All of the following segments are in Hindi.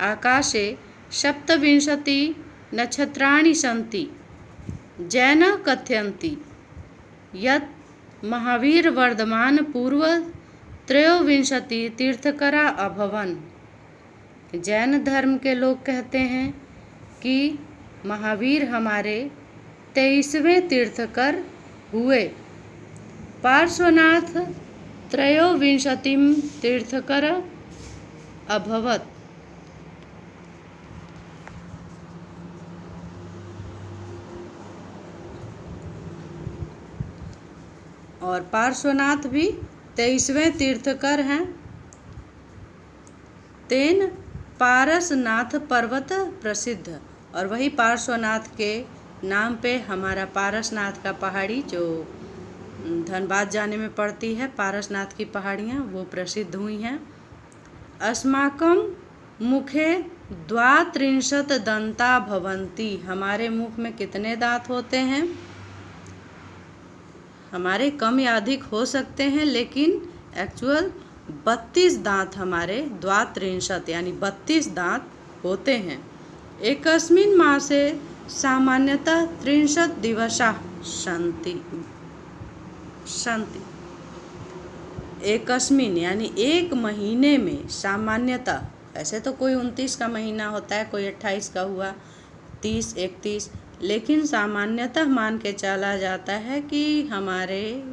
आकाशे सप्तविंशति नक्षत्राणि सन्ति। जैनः कथयन्ति यत् महावीरवर्धमान पूर्व त्रयोविंशति तीर्थकरा अभवन्। जैन धर्म के लोग कहते हैं कि महावीर हमारे 23वें तीर्थकर हुए। पार्श्वनाथ त्रयोविंशतिम तीर्थकर अभवत्। और पार्श्वनाथ भी 23वें तीर्थकर हैं। तेन पारसनाथ पर्वत प्रसिद्ध, और वही पार्श्वनाथ के नाम पे हमारा पारसनाथ का पहाड़ी जो धनबाद जाने में पड़ती है, पारसनाथ की पहाड़ियाँ वो प्रसिद्ध हुई हैं। अस्माकं मुखे द्वात्रिंशत् दंता भवन्ति। हमारे मुख में कितने दांत होते हैं? हमारे कम या अधिक हो सकते हैं, लेकिन एक्चुअल 32 दांत हमारे द्वात्रिंशत् यानी 32 दांत होते हैं। एकस्मिन् मासे सामान्यतः 30 दिवसाः सन्ति। एकस्मिन् यानी एक महीने में, सामान्यतः, ऐसे तो कोई 29 का महीना होता है, कोई 28 का हुआ, 30, 31, लेकिन सामान्यतः मान के चला जाता है कि हमारे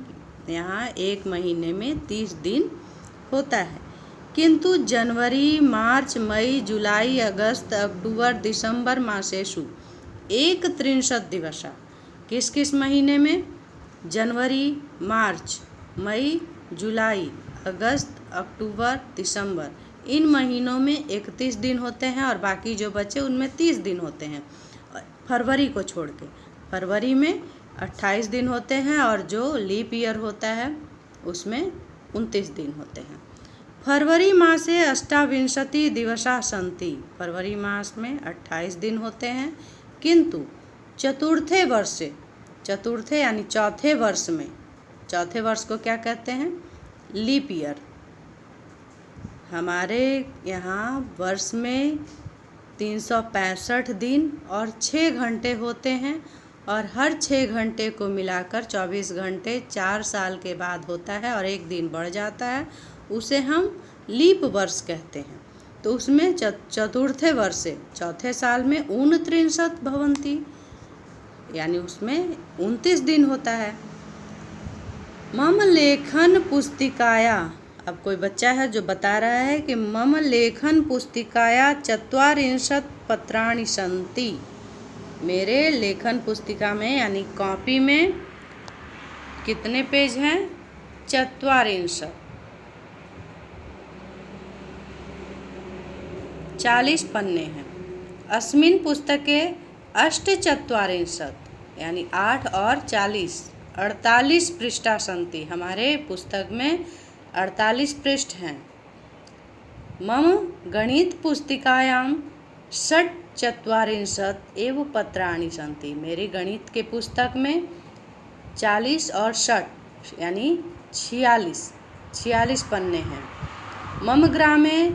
यहाँ एक महीने में 30 दिन होता है। किंतु जनवरी, मार्च, मई, जुलाई, अगस्त, अक्टूबर, दिसंबर मासेषु 31 दिवसा। किस किस महीने में? जनवरी, मार्च, मई, जुलाई, अगस्त, अक्टूबर, दिसंबर, इन महीनों में 31 दिन होते हैं और बाकी जो बचे उनमें 30 दिन होते हैं, फरवरी को छोड़ के। फरवरी में 28 दिन होते हैं और जो लीप ईयर होता है उसमें 29 दिन होते हैं। फरवरी मासे अष्टाविंशति दिवसा सन्ति। फरवरी मास में 28 दिन होते हैं। किंतु चतुर्थे वर्षे, चतुर्थे यानी चौथे वर्ष में, चौथे वर्ष को क्या कहते हैं? Leap year. हमारे यहाँ वर्ष में 365 दिन और 6 घंटे होते हैं, और हर 6 घंटे को मिलाकर 24 घंटे 4 साल के बाद होता है और एक दिन बढ़ जाता है, उसे हम लीप वर्ष कहते हैं। तो उसमें चतुर्थे वर्षे, चौथे साल में 29 भवन्ति, यानी उसमें 29 दिन होता है। मम लेखन पुस्तिकाया, अब कोई बच्चा है जो बता रहा है कि मम लेखन पुस्तिकाया 44 पत्राणि सन्ति। मेरे लेखन पुस्तिका में यानी कॉपी में कितने पेज हैं? 44, 40 पन्ने हैं। अस्मिन् पुस्तके 8 यानी 8 और 40 48 पृष्ठा सन्ति। हमारे पुस्तक में 48 पृष्ठ हैं। मम गणित पुस्तिकायां 44 एव पत्राणि सन्ति। मेरी गणित के पुस्तक में 40 और 60 यानी 46 पन्ने हैं। मम ग्रामे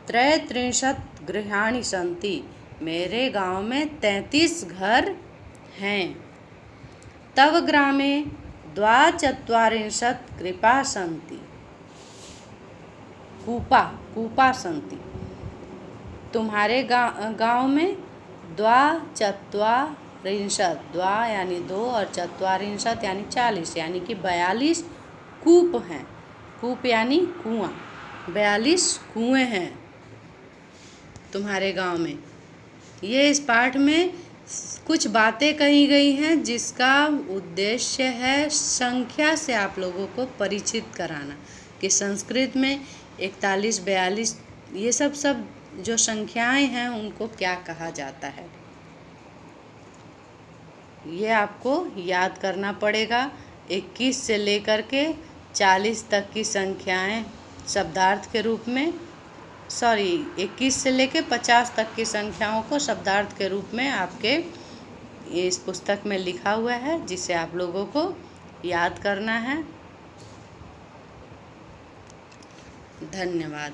33 गृहाणि सन्ति। मेरे गांव में 33 घर हैं। तव ग्रामे 42 कृपा सन्ति। कूपा सन्ति। तुम्हारे गांव में 42 द्वा यानी 2 और 44 यानी 40 यानी कि 42 कूप हैं। कूप यानी कुआं। 42 कुएं हैं तुम्हारे गांव में। ये इस पाठ में कुछ बातें कही गई हैं जिसका उद्देश्य है संख्या से आप लोगों को परिचित कराना कि संस्कृत में 41, 42 ये सब जो संख्याएं हैं उनको क्या कहा जाता है, ये आपको याद करना पड़ेगा। 21 से लेकर के 40 तक की संख्याएं शब्दार्थ के रूप में, 21 से लेकर 50 तक की संख्याओं को शब्दार्थ के रूप में आपके इस पुस्तक में लिखा हुआ है, जिसे आप लोगों को याद करना है। धन्यवाद।